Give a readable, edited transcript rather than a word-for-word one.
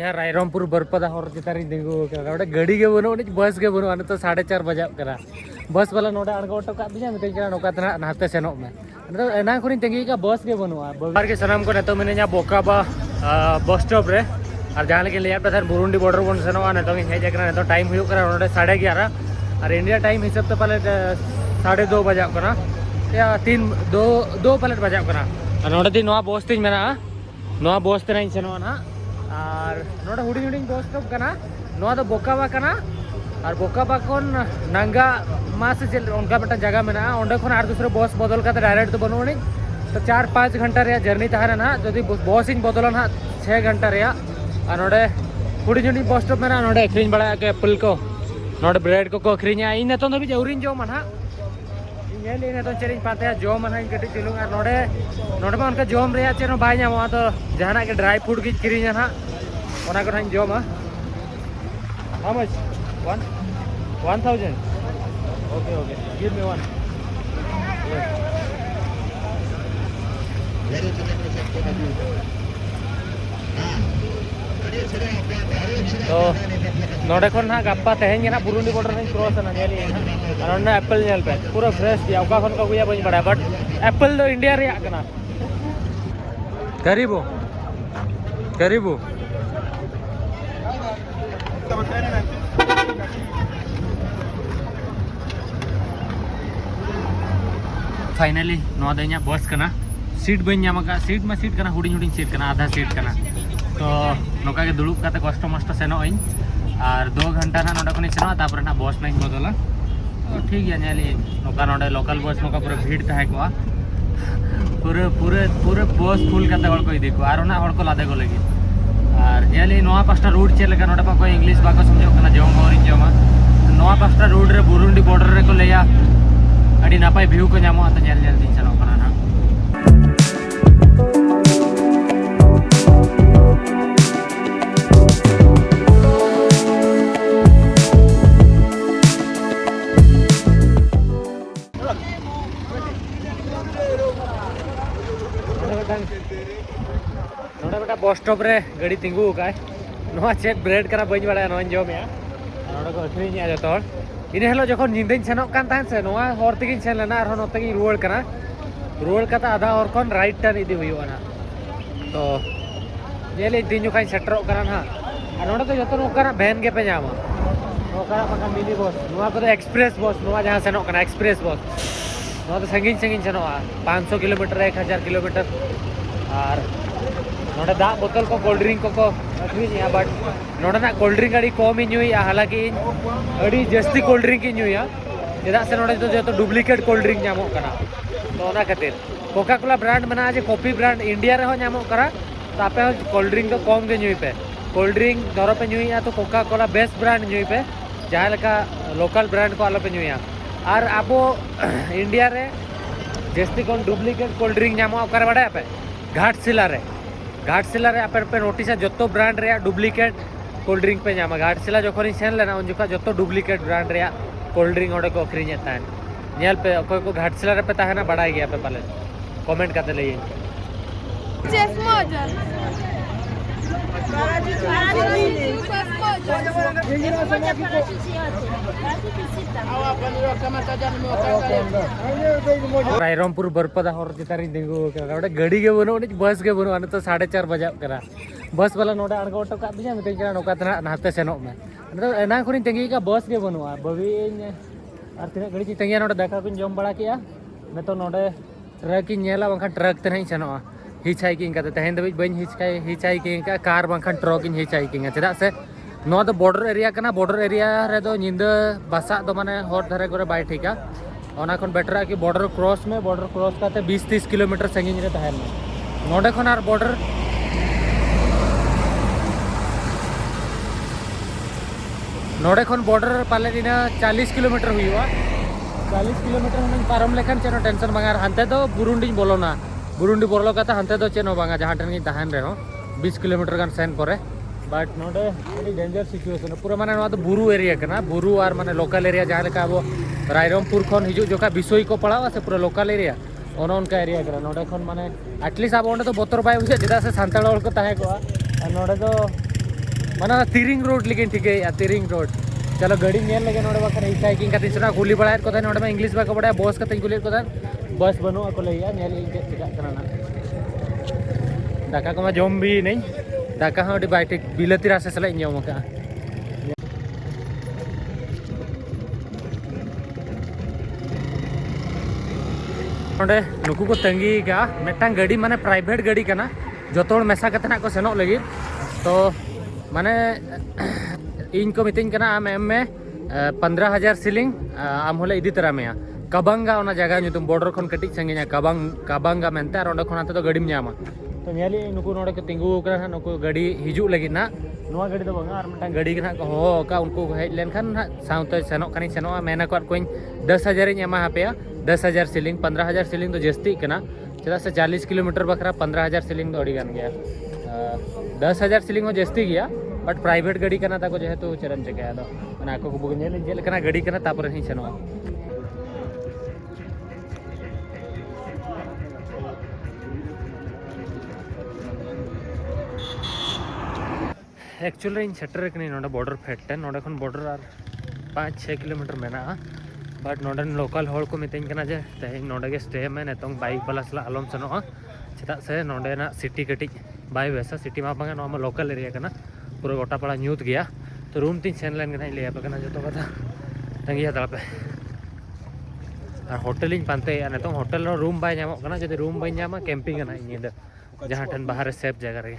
यार रायरमपुर बरपदा हर चितारी दिंगु नोडे गाड़ी के बनो बस के बनो तो 4:30 बजे करा बस वाला नोडे अड़गो ऑटो का दिया मिते करा नोका तना नाते सेनो में तो एना खुनी तेंगी का बस के बनो बार के सनाम को नेतो मिने बोकाबा बस स्टॉप रे और जहां लेके लिया पे बुरुंडी बॉर्डर बन सेनो नेतो हेज करा नेतो टाइम हुयो करा नोडे 11:30 और इंडिया टाइम हिसाब तो पाले 2:30 बजे करा या 2 पाले बजे करा और नोडे दी नोआ बस तीन मेना नोआ बस तना सेनो ना और नोडे हुडिंग हुडिंग बस स्टॉप कना नोआ दो बोकाबा कना और बोकाबा कोन नंगा मास चल उनका बेटा जगह में ना ओंडे कोन आर दूसरे बस बदल का डायरेक्ट तो बनोनी तो 4-5 घंटा रे जर्नी तहना ना जदि बस इन बदल ना 6 घंटा रे और नोडे हुडिंग हुडिंग बस स्टॉप में ना नोडे अखरिन बड़ा के एप्पल को नोडे ब्रेड को अखरिना इन तो भी जौरिन जो मना इन ले तो चेरिन पाते जो मना इन कटी चलू और नोडे नोडे में उनका जोम रे चेनो बाय नामा तो जहाना के ड्राई फ्रूट की किरिना ना ओना को जोमा how much 1000 okay okay give me one तो नोडे खन ना गप्पा तेहेन ना बुरुंडी बॉर्डर में क्रॉस ना नेली और ना एप्पल नेल पे पूरा फ्रेश दिया ओका खन को गुया बई बड़ा बट एप्पल तो इंडिया रे आकना करीबो करीबो फाइनली नोआ दे बस कना सीट बन नामा सीट में सीट कना हुडिंग हुडिंग सीट कना आधा सीट कना तो नौका के दुड़ुब काते कष्ट मष्ट सेनो इन और 2 घंटा ना नोडे खनि सेनो तापर ना बस नहीं बदला तो ठीक है नेली नौका नोडे लोकल बस नौका पूरा भीड़ तहे को पूरे पूरे पूरे बस फुल काते हड़ को इदी को आरो ना हड़ को लादे को लगी और नेली नोआ पास्टा रूट चेल का नोडे पाको इंग्लिश बाको समझो कना जोम होरिन जोमा नोआ पास्टा रूट रे बुरुंडी बॉर्डर रे को लेया अड़ी नापाय व्यू को नामो तो नेल नेल दिन सेनो कना ना नोडे बेटा बस स्टॉप रे गाड़ी तिंगू का नोआ चेक ब्रेड करा बज बड़ा नोन जोम या नोडे को अखरिनी आ जतो इन हेलो जखन निंदिन सेनोक कान ताहन से नोआ हर तेगिन सेन लेना और नोते गी रुवाड़ कना रुवाड़ कता आधा और कोन राइट टर्न इदी हुयो ना तो नेले दिन जो काई सेटरो कना ना और नोडे तो जतो नोका वैन के पे जामा नोका पका मिनी बस नोआ को एक्सप्रेस बस नोआ जहां सेनोक कना एक्सप्रेस बस नोआ तो संगीन संगीन सेनोआ 500 किलोमीटर 1000 किलोमीटर और नोडे दा बोतल को कोल्ड ड्रिंक को अखरिनिया बट नोडे ना कोल्ड ड्रिंक अड़ी कम ᱧᱩᱭᱟ हालांकि अड़ी जस्ती कोल्ड ड्रिंक ᱧᱩᱭᱟ चेदा से नोडे तो जो डुप्लीकेट कोल्ड ड्रिंक नामोक कना तो ओना खातिर कोका कोला ब्रांड मना जे कॉफी ब्रांड इंडिया रे हो नामोक करा तो आपे कोल्ड ड्रिंक तो कम गे ᱧᱩᱭ पे कोल्ड ड्रिंक धरो पे ᱧᱩᱭᱟ तो कोका कोला बेस्ट ब्रांड ᱧᱩᱭ पे जहां लका लोकल ब्रांड को आलो पे ᱧᱩᱭᱟ और आबो इंडिया रे जस्ती कोन डुप्लीकेट कोल्ड ड्रिंक नामोक कर बडा पे घाटशिला रे पे नोटिस जो ब्रांड रे डुप्लीकेट कोल्ड ड्रिंक पे नामा घाटशिला जखन सेन लेना उन जोका जो डुप्लीकेट ब्रांड रे कोल्ड ड्रिंक ओडे को अखरिने तान नेल पे कोई को घाटशिला रे पे ताहना बड़ाई गया पे पाले कमेंट करते ले रायरमपुर बरपदा हर चितारी दिंगु गाड़ी के बनो बस के बनो तो 4:30 बजे करा बस वाला नोडे अड़गो ऑटो का दिया मिते करा नोका तना नाते सेनो में तो एना खुनी तेंगी का बस के बनो बबी और तिना घड़ी तेंगी नोडे दाका को जम बड़ा किया मैं तो नोडे ट्रक इन नेला बंखा ट्रक ते नहीं सेनो हिच हाइकिंग का तेहन दबी बन हिच हाइकिंग का कार बंखा ट्रक इन हिच हाइकिंग चेदा से नो तो बॉर्डर एरिया कना बॉर्डर एरिया रे दो निंद बसा तो माने हर धरे करे बाय ठीका ओना खन बेटर कि बॉर्डर क्रॉस करते 20-30 किलोमीटर संगीन रे तहन नोडे खन आर बॉर्डर नोडे खन बॉर्डर पाले दिना 40 किलोमीटर हुआ 40 किलोमीटर हम पारम लेखन चेनो टेंशन बांगार हंते तो बुरुंडी बोलोना बुरुंडी बोलो कता हंते तो चेनो बांगा जहां टन की तहन रे हो 20 किलोमीटर गान सेन परे बट नोडे अभी डेंजर सिचुएशन पूरा माने तो बुरु एरिया कना बुरु और माने लोकल एरिया जहां लेका अब रायरमपुर खन हिजु जोका विषय को पड़ावा से पूरा लोकल एरिया ओन उनका एरिया करा नोडे खन माने एटलिस्ट अब ओंडे तो बोतर बाय बुझे जेदा से सांताल हड़ को ताहे को नोडे तो mana Tiring Road लेकिन ठीक है या Tiring Road चलो गाड़ी नेल लगे नोडे बकर इसा किंग कतिन सना कुली बड़ायत को था नोडे में इंग्लिश बाको बड़ा बॉस का तिन कुली को था बस बनो ako लइया नेल इंगे चिका करना ना दाका को मा जम भी नहीं दाका हो डी बाइटिक बिलती रासे सला जम का नोडे नुकु को तंगी का मेटांग गाड़ी माने प्राइवेट गाड़ी करना जोतोड़ मेसा कतना को सेनोक लगी तो माने इन को मितिंग करना आम एम में 15,000 सिलिंग आम होले इदी तरह में कबंगा ओना जगह नुतुम बॉर्डर खन कटिक संगे कबंगा मेनते और ओंडे खन तो गाड़ी ᱧᱟᱢᱟ तो नेली नुकु नोडे को तिंगु करा नुकु गाड़ी हिजु लगी ना नोआ गाड़ी दो बंगा और मिटांग गाड़ी के ना को हो का उनको हेज लेन खान ना साउते सेनोक खानी सेनोआ मेना को कोइन 10,000 ᱧᱟᱢᱟ हापेया 10,000 सिलिंग 15,000 सिलिंग तो जस्ती कना चला से 40 किलोमीटर बकरा 15,000 सिलिंग तो अड़ी गान गया 10,000 सिलिंग हो जस्ती गया बट प्राइवेट गाड़ी करना ताको जेहेतु चरम चके दो ना को बुगने ले जे लेकना गाड़ी करना तापर ही सेनोआ एक्चुअली इन सेटर कनी नोडा बॉर्डर फेटते नोडा खन बॉर्डर आर 5-6 किलोमीटर मेना बट नोडन लोकल होड़ को मितें कना जे तेज नोडे के स्टे में नेतों बाइक वाला सला आलम सनोआ चेदा से नोडे ना सिटी कटी बाय वैसा सिटी मा बांगा नोमा लोकल एरिया कना पूरा गोटा पड़ा न्यूत गया तो रूम तीन सेन लेन गना ले पे कना जतो कथा तंगी हता पे और होटल इन पानते नेतों होटल रो रूम बाय ᱧᱟᱢᱚᱜ कना जदि रूम बाय ᱧᱟᱢᱟ कैंपिंग कना ᱧᱤᱫᱟᱹ जहां ठन बाहर सेफ जगह रे